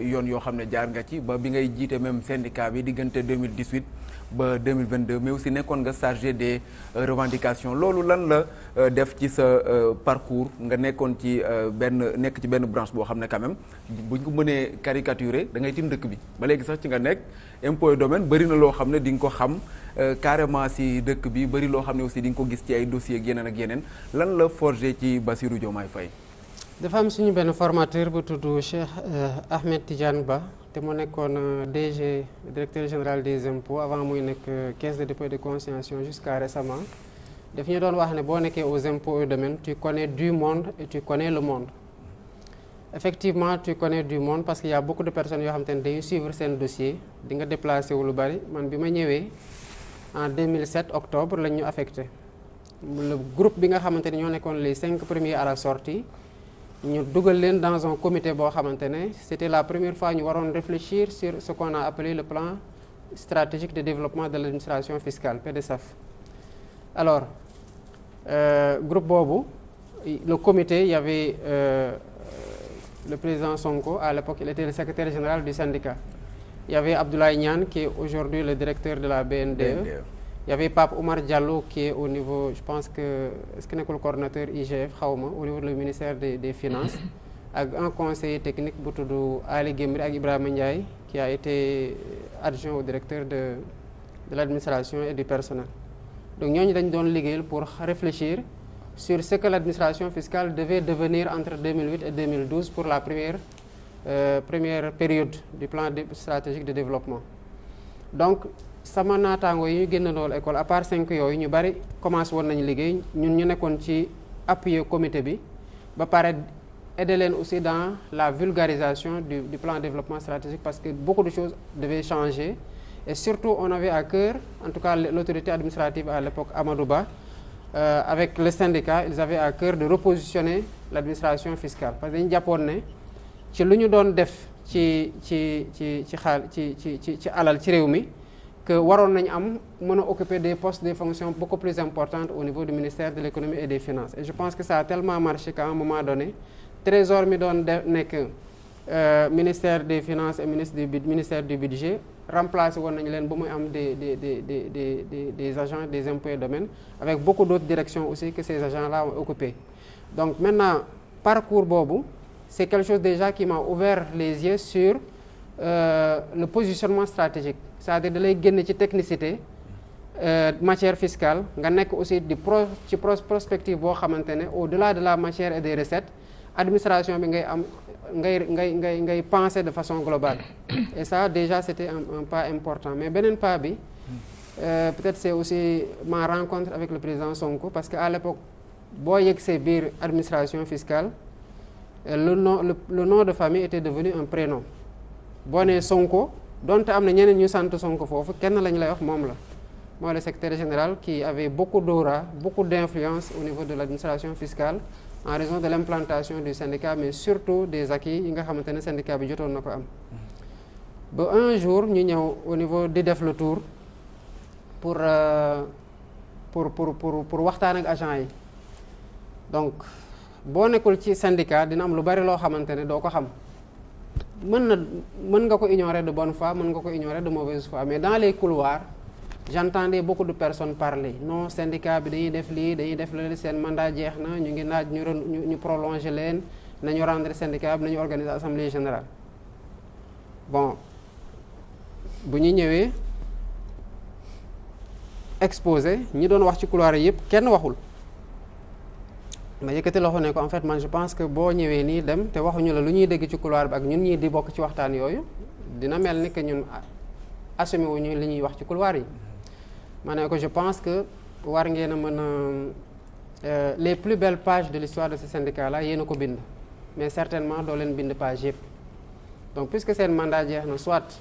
yoon yoo xam ne jaar nga ci ba bi ngay jiite même syndicat bi diggante 2018 ba 2022 mais aussi nekkoon nga chargé des revendications loolu lan la def ci sa parcours nga nekkoon ci nekk ci benn branche boo xam ne quand même buñ ko mënee caricaturer da ngay tim dëkk bi ba léegi sax ci nga nekk impôt et domaine bëri na loo xam ne di nga ko xam carrément si dëkk bi bëri loo xam ne aussi di nga ko gis ci ay dossiers ak yeneen lan la forger ci Bassirou Diomaye Faye. dafa am suñu benn formateur bu tudd Cheikh Ahmed Tidiane Ba te mu nekkoon DG directeur général des impôts avant muy nekk caisse de dépôt et de consignation jusqu'à récemment daf ñu doon wax ne boo nekkee aux impôts et domaines tu connais du monde et tu connais le monde. Effectivement tu connais du monde parce qu'il y a beaucoup de personnes yoo xam te ne dañuy suivre seen dossier di nga déplacé wu lu bari man bi ma ñëwee en 2007 octobre lañ ñu affecté le groupe bi nga xamante ne ñoo nekkoon les 5 premiers à la sortie ñu dugal leen dans un comité boo xamante ne c'était la première fois ñu waroon réfléchir sur ce qu'on a appelé le plan stratégique de développement de l'administration fiscale PDSAF. Alors groupe boobu le comité il y avait le président Sonko à l'époque il était le secrétaire général du syndicat. Il y avait Abdoulaye Niane qui est aujourd'hui le directeur de la BNDE. Il y avait Pape Oumar Diallo qui est au niveau, je pense que, est-ce que n'est que le coordonnateur IGF, au niveau du ministère des Finances, avec un conseiller technique, Boutoudou Ali Gemri, avec Ibrahim Ndiaye, qui a été adjoint au directeur de l'administration et du personnel. Donc nous avons légal pour réfléchir sur ce que l'administration fiscale devait devenir entre 2008 et 2012 pour la première période du plan stratégique de développement. Donc, sama naataango yi ñu génnandoo école à part 5 yooyu ñu bari commencé woon nañu liggéey ñun ñu nekkoon ci appuyer comité bi ba pare aider leen aussi dans la vulgarisation du plan de développement stratégique parce que beaucoup de choses devaient changer et surtout on avait à cœur en tout cas l'autorité administrative à l'époque Amadou Ba avec le syndicat ils avaient à cœur de repositionner l'administration fiscale parce que dañu jàppoon ne ci lu ñu doon def ci alal ci réew mi que waroon nañu am mën a occuper des postes des fonctions beaucoup plus importantes au niveau du ministère de l'économie et des finances et je pense que ça a tellement marché qu'à un moment donné trésor mi doon nekk ministère des finances et ministère du budget remplacé woon nañu leen ba muy am des agents des impôts et domaines avec beaucoup d'autres directions aussi que ces agents-là ont occupé donc maintenant parcours boobu c'est quelque chose déjà qui m'a ouvert les yeux sur le positionnement stratégique c'est-à-dire da lay génn ci technicité matière fiscale nga nekk aussi ci prospective boo xamante ne au-delà de la matière et des recettes administration bi ngay am ngay penser de façon globale et ça déjà c'était un pas important mais beneen pas bi peut-être c'est aussi ma rencontre avec le président Sonko parce que à l'époque boo yegsee biir administration fiscale le nom de famille était devenu un prénom boo nee Sonko donte am na ñeneen ñu sant Sonko foofu kenn lañ lay wax moom la mooy le secrétaire général qui avait beaucoup d'aura beaucoup d'influence au niveau de l'administration fiscale en raison de l'implantation du syndicat mais surtout des acquis yi nga xamante ne syndicat bi jotoon na ko am ba un jour ñu ñëw au niveau di def le tour pour waxtaan ak agent yi donc boo nekkul ci syndicat dina am lu bari loo xamante ne doo ko xam mën nga ko ignorer de bonne foi mën nga ko ignorer de mauvaise foi mais dans les couloirs j'entendais beaucoup de personnes parler non syndicat bi dañuy def lii dañuy def la seen mandat jeex na ñu ngi naaj ñu prolonger leen nañu rendre syndicat bi nañu organiser assemblée générale bon bu ñu ñëwee exposé ñi doon wax ci couloir yi yëpp kenn waxul ma yëkkati loxo ne ko en fait man je pense que boo ñëwee nii dem te waxuñu la lu ñuy dégg ci couloir bi ak ñun ñii di bokk ci waxtaan yooyu dina mel ni que ñun assumé wuñu li ñuy wax ci couloir yi ma ne ko je pense que war ngeen a mën a les plus belles pages de l'histoire de ce syndicat là yéen a ko bind mais certainement doo leen bind page yëpp donc puisque seen mandat jeex na soit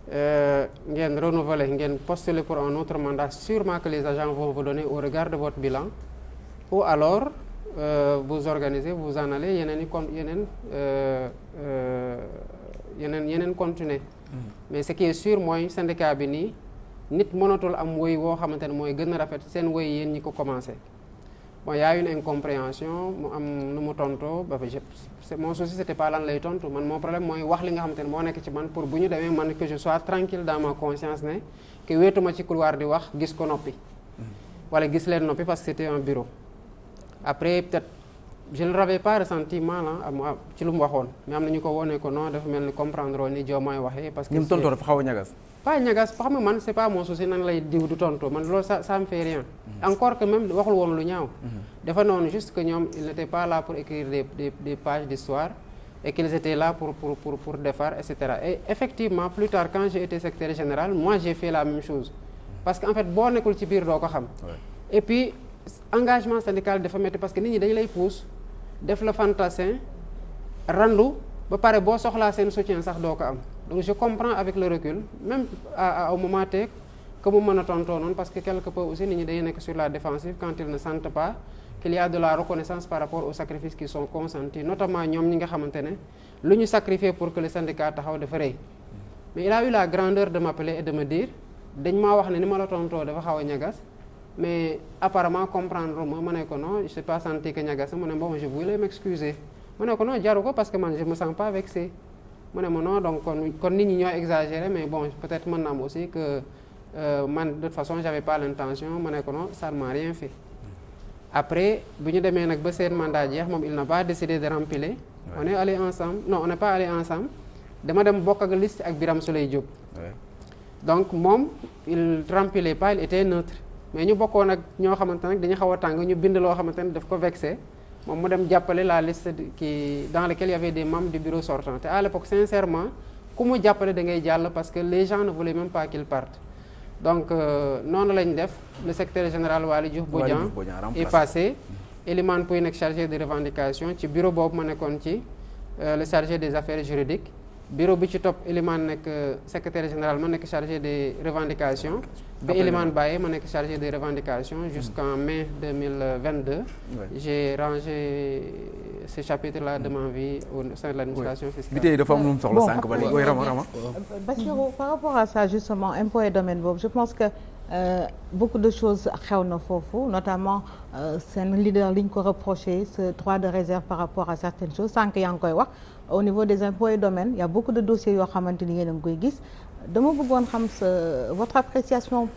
ngeen renouveler ngeen postuler pour un autre mandat sûrement que les agents vont vous donner au regard de votre bilan ou alors vous organisez vous en allez yeneen continuer mais ce qui est sûr mooy syndicat bi nii nit mënatul am woy woo xamante ne mooy gën a rafet seen woy yéen ñi ko commencé bon y a une incompréhension mu am nu mu tontoo ba mon souci c'était pas lan lay tontu man mon problème mooy wax li nga xamante ne moo nekk ci man pour bu ñu demee man que je sois tranquille dans ma conscience ne que wéetuma ci couloir di wax gis ko noppi wala gis leen noppi parce que c'était un bureau après peut-être je ne l'avais pas ressenti mal ci lu mu waxoon mais am na ñu ko wone ko non dafa mel ni comprendre woon ni Diomaye waxee parce que ni mu tontoo dafa xaw a ñagas. pas ñagas xam nga man c'est pas mon souci nan lay diw du tontoo man loolu ça me fait rien encore que même waxul woon lu ñaaw dafa noonu juste que ñoom ils n'étaient pas là pour écrire des pages d'histoire et qu'ils étaient là pour defar et cetera et effectivement plus tard quand j'ai été secrétaire général moi j'ai fait la même chose parce que en fait boo nekkul ci biir doo ko xam et puis engagement syndical dafa métti parce que nit ñi dañu lay pousse def la fantassin randu ba pare boo soxlaa seen soutien sax doo ko am donc je comprends avec le recul même au moment que mu mën a tontoo noonu parce que quelque peu aussi nit ñi dañuy nekk sur la défensive quand ils ne sentent pas qu'il y a de la reconnaissance par rapport aux sacrifices qui sont consentis notamment ñoom ñi nga xamante ne lu ñu sacrifier pour que le syndicat taxaw dafa rëy mais il a eu la grandeur de m'appeler et de me dire dañ maa wax ne ni ma la tontoo dafa xaw a ñagas mais apparemment comprendre ma ne ko non je sais pas senti que ñagas mu ne bon je voulais m'excuser ma ne ko non jaru ko parce que man je me sens pas vexé mu ne ma non donc kon nit ñi ñoo exagéré mais bon peut-être mën na am aussi que man de toute façon j'avais pas l'intention ma ne ko non ça ne m'a rien fait après bu ñu demee nag ba seen mandat jeex moom il n'a pas décidé de rempiler on est allé ensemble non on n'est pas allé ensemble dama dem bokk ak liste ak Birame Souleye Diop donc moom il rempilait pas il était neutre mais ñu bokkoon ak ñoo xamante ne dañu xaw a tàng ñu bind loo xamante ne daf ko vexé moom mu dem jàppale la liste qui dans laquelle il y avait des membres du bureau sortant te à l'époque sincèrement ku mu jàppale da ngay jàll parce que les gens ne voulaient même pas qu'ils partent donc noonu lañ def le secrétaire général Waly Diouf Bodian est passé Elimane Pouye nekk chargé de revendication ci bureau boobu ma nekkoon ci le chargé des affaires juridiques bureau bi ci topp Elimane nekk secrétaire général ma nekk chargé des revendications ba Elimane Baye ma nekk chargé des revendications jusqu'en mai 2022 j'ai rangé ce chapitre-là de ma vie au sein de l'administration fiscale. bi tey dafa am lu mu soxla sànq ba léegi Rama Bassirou par rapport à ça justement impôt et domaine boobu je pense que beaucoup de choses xew na foofu notamment seen leader li ñu ko reproché ce droit de réserve par rapport à certaines choses sànq yaa ngi koy wax au niveau des impôts et domaines il y a beaucoup de dossiers yoo xamante ni yéen a ngi koy gis dama bëggoon xam votre appréciation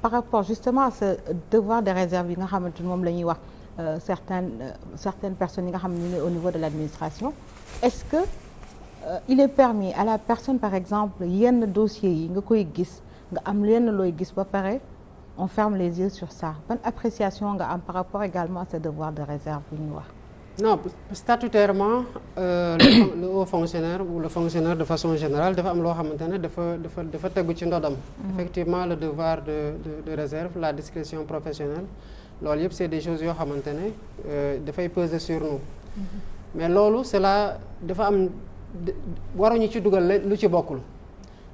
par rapport justement à ce devoir de réserve yi nga xamante ni moom la ñuy wax certaines personnes yi nga xam ne au niveau de l'administration est-ce que il est permis à la personne par exemple yenn dossiers yi nga koy gis nga am lenn looy gis ba pare on ferme les yeux sur ça ban appréciation nga am par rapport également à ce devoir de réserve bu ñu wax. non statutairement le haut fonctionnaire ou le fonctionnaire de façon générale dafa am loo xamante ne dafa tegu ci ndodam. Effectivement le devoir de réserve la discrétion professionnelle loolu yëpp c'est des choses yoo xamante ne dafay peser sur nous. mais loolu c'est là dafa am waruñu ci dugal lu ci bokkul.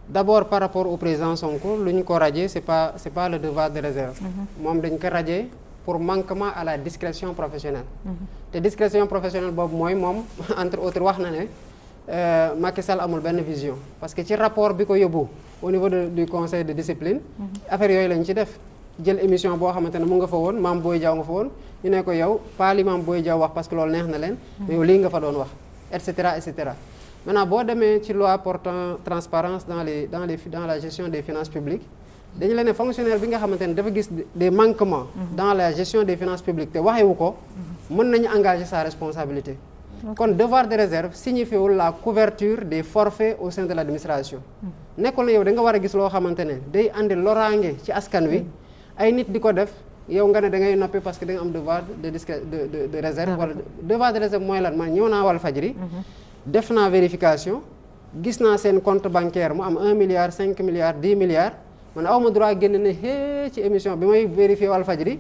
D'abord par rapport au président Sonko lu ñu ko radier c'est pas le devoir de réserve. moom dañ ko radier pour manquement à la discrétion professionnelle. te discrétion professionnelle boobu mooy moom entre autres wax na ne Macky Sall amul benn vision parce que ci rapport bi ko yóbbu au niveau du conseil de discipline. affaire yooyu lañ ci def jël émission boo xamante ne mu nga fa woon Mame Boye Diao nga fa woon ñu ne ko yow pas li Mame Boye Diao wax parce que loolu neex na leen. mais yow lii nga fa doon wax et cetera et cetera. maintenant boo demee ci loi portant transparence dans la gestion des finances publiques dañu leen ne fonctionnaire bi nga xamante ne dafa gis des manquements dans la gestion des finances publiques te waxewu ko mën nañu engager sa responsabilité kon devoir de réserve signifiewul la couverture des forfaits au sein de l'administration nekkul na yow da nga war a gis loo xamante ne day andi loraange ci askan wi ay nit di ko def yow nga ne da ngay noppi parce que da nga am devoir de réserve wala devoir de réserve mooy lan man ñëw naa Walfadjri def naa vérification gis naa seen compte bancaire mu am 1 milliard 5 milliards 10 milliards man awma droit génn ne ci émission bi may vérifier Walfadjri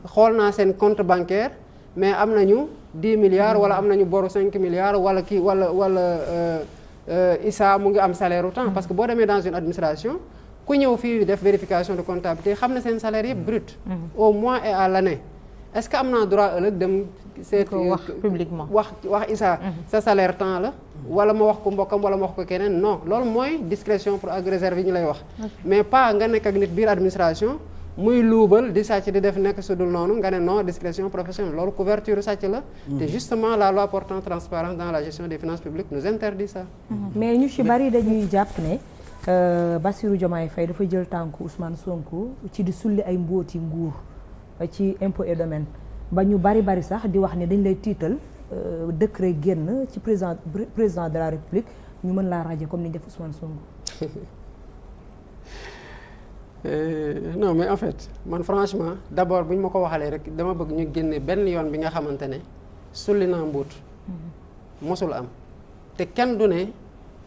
xool naa seen compte bancaire mais am nañu 10 milliards wala am nañu boru 5 milliards wala kii wala Issa mu ngi am salaire au temps parce que boo demee dans une administration ku ñëw fii def vérification de comptabilité xam na seen salaire yëpp brut au mois et à l'année est-ce que am naa droit ëllëg dem seet wax publiquement wax Issa sa salaire temps la wala ma wax ko mbokkam wala ma wax ko keneen non loolu mooy discrétion pour ak réserve yi ñu lay wax mais pas nga nekk ak nit biir administration muy luubal di sàcc di def nekk su dul noonu nga ne non discrétion professionnelle loolu couverture sàcc la. te justement la loi portant transparence dans la gestion des finances publiques nous interdit ça. mais ñu ci bari dañuy jàpp ne Bassirou Diomaye Faye dafa jël tànku Ousmane Sonko ci di sulli ay mbóoti nguur ci impôt et domaine ba ñu bari sax di wax ne dañ lay tiital décret génn ci président de la République ñu mën laa raje comme ni def Ousmane Sonko. Non mais en fait man franchement d'abord bu ñu ma ko waxalee rek dama bëgg ñu génne benn yoon bi nga xamante ne sulli naa mbuut mosul am te kenn du ne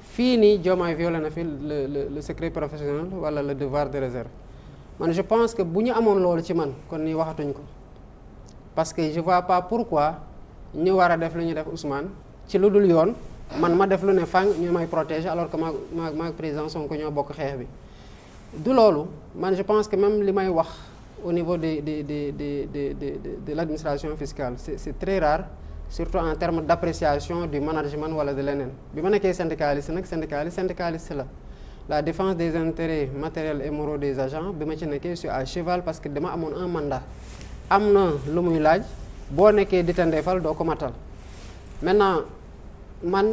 fii nii Diomaye violé na fi le secret professionnel wala le devoir de réserve man je pense que bu ñu amoon loolu ci man kon nii waxatuñ ko parce que je vois pas pourquoi ñu war a def lu ñu def Ousmane ci lu dul yoon man ma def lu ne fang ñu may protéger alors que ma président Sonko ñoo bokk xeex bi du loolu man je pense que même li may wax au niveau de l'administration fiscale c'est très rare surtout en termes d'appréciation du management wala de leneen bi ma nekkee syndicaliste la défense des intérêts matériels et moraux des agents bi ma ci nekkee je suis à cheval parce que dama amoon un mandat am na lu muy laaj boo nekkee di tandeefal doo ko matal maintenant man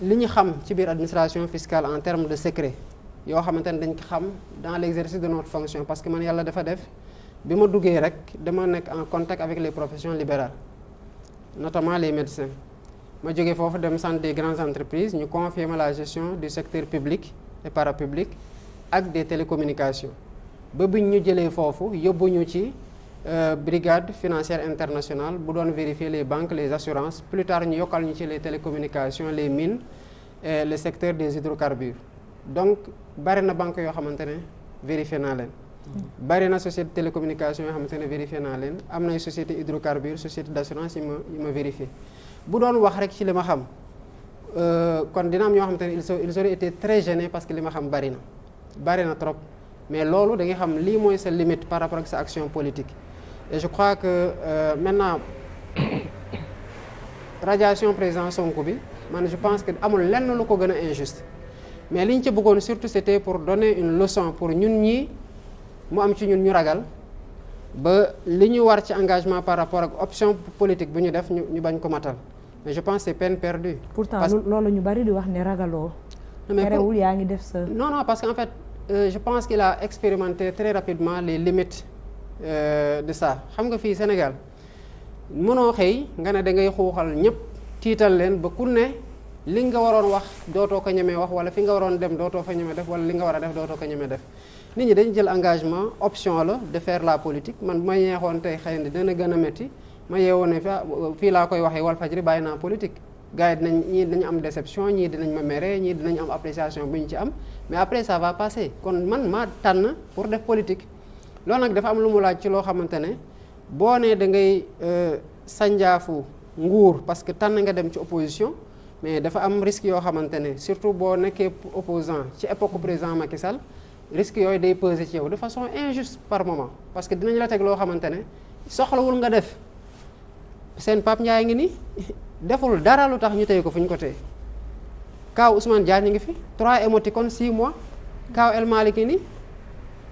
li ñu xam ci biir administration fiscale en termes de secret yoo xamante ne dañ ko xam dans l'exercice de notre fonction parce que man yàlla dafa def bi ma duggee rek dama nekk en contact avec les professions libérales notamment les médecins ma jógee foofu dem centre des grandes entreprises ñu confier ma la gestion du secteur public et parapublic ak des télécommunications ba biñ ñu jëlee foofu yóbbuñu ci brigade financière internationale bu doon vérifier les banques les assurances plus tard ñu yokkal ñu ci les télécommunications les mines et le secteur des hydrocarbures donc bari na banque yoo xamante ne vérifié naa leen bari na société télécommunication yoo xamante ne vérifié naa leen am nay société hydrocarbures société d'assurance yi ma vérifié bu doon wax rek ci li ma xam kon dina am ñoo xamante ne ils auraient été très gênés parce que li ma xam bari na trop mais loolu da nga xam lii mooy sa limite par rapport ak sa action politique et je crois que maintenant radiation président Sonko bi man je pense que amul lenn lu ko gën a injuste mais li ñu ci bëggoon surtout c'était pour donner une leçon pour ñun ñi mu am ci ñun ñu ragal ba li ñu war ci engagement par rapport ak option politique bu ñu def ñu bañ ko matal mais je pense que c'est peine perdue. pourtant loolu ñu bari di wax ne ragaloo. terewul yaa ngi def sa. non parce que en fait je pense qu'il a expérimenté très rapidement les limites de ça xam nga fii Sénégal mënoo xëy nga ne da ngay xuuxal ñëpp tiital leen ba ku ne. li nga waroon wax dootoo ko ñemee wax wala fi nga waroon dem dootoo fa ñemee def wala li nga war a def dootoo ko ñemee def nit ñi dañ jël engagement option la de faire la politique man bu ma yeexoon tey xëy na dina gën a métti ma yeewoon ne fii laa koy waxee Walfadjri bàyyi naa politique gars yi ñii dinañ am déception ñii dinañ ma mere ñii dinañ am appréciation bu ñu ci am mais après ça va passer kon man maa tànn pour def politique loolu nag dafa am lu mu laaj ci loo xamante ne boo nee da ngay sanjaafu nguur parce que tànn nga dem ci opposition mais dafa am risque yoo xamante ne surtout boo nekkee opposant ci époque président Macky Sall risque yooyu day peser ci yow de façon injuste par moment parce que dinañ la teg loo xamante ne soxlawul nga def seen Pape Ndiaye ngi ni deful dara lu tax ñu tey ko fu ñu ko tey kaaw Ousmane Diagne ngi fi 3 émoticônes 6 mois kaaw El Malick ni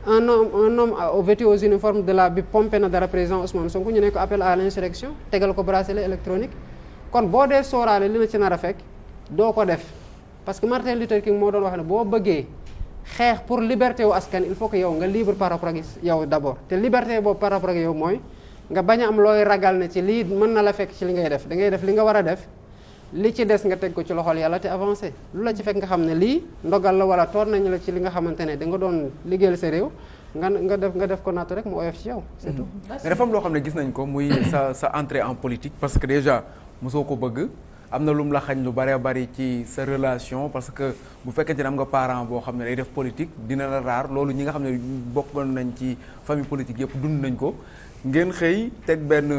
un homme vêtu aux uniformes de la bi pompé na dara président Ousmane Sonko ñu ne ko appel à l'insurrection tegal ko bracelet électronique kon boo dee sóoraale li na ci nar a fekk doo ko def parce que Martin Luther King moo doon wax ne boo bëggee xeex pour liberté wu askan il faut que yow nga libre par rapport ak yow d'abord te liberté boobu par rapport ak yow mooy nga bañ a am looy ragal ne ci lii mën na la fekk ci li ngay def da ngay def li nga war a def li ci des nga teg ko ci loxol yàlla te avancé lu la ci fekk nga xam ne lii ndogal la wala toor nañu la ci li nga xamante ne da nga doon liggéeyal sa réew nga def ko natt rek mu oyof ci yow c'est tout. mais dafa am loo xam ne gis nañ ko muy sa entrée en politique parce que déjà mosoo ko bëgg am na lum la xañ lu bëree bëri ci sa relation parce que bu fekkente ne am nga parent boo xam ne day def politique dina la raar loolu ñi nga xam ne bokkoon nañ ci famille politique yëpp dund nañ ko ngeen xëy teg benn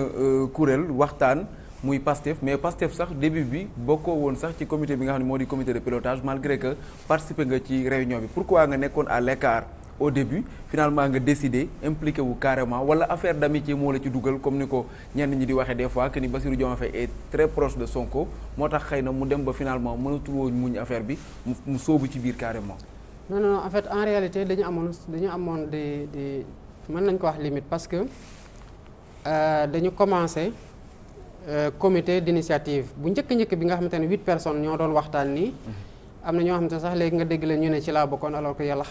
kuréel waxtaan muy Pastef mais Pastef sax début bi bokkoo woon sax ci comité bi nga xam ne moo di comité de pilotage malgré que participer nga ci réunion bi pourquoi nga nekkoon à l'écart au début finalement nga décidé impliqué wu carrément wala affaire d'amitié moo la ci dugal comme ni ko ñenn ñi di waxee des fois que ni Bassirou Diomaye Faye est très proche de Sonko moo tax xëy na mu dem ba finalement mënatul woon muñ affaire bi mu sóobu ci biir carrément. non en fait en réalité dañu amoon des mën nañ ko wax limite parce que dañu commencé comité d'initiative bu njëkk bi nga xamante ne 8 personnes ñoo doon waxtaan nii. am na ñoo xamante ne sax léegi nga dégg leen ñu ne ci laa bokkoon alors que yàlla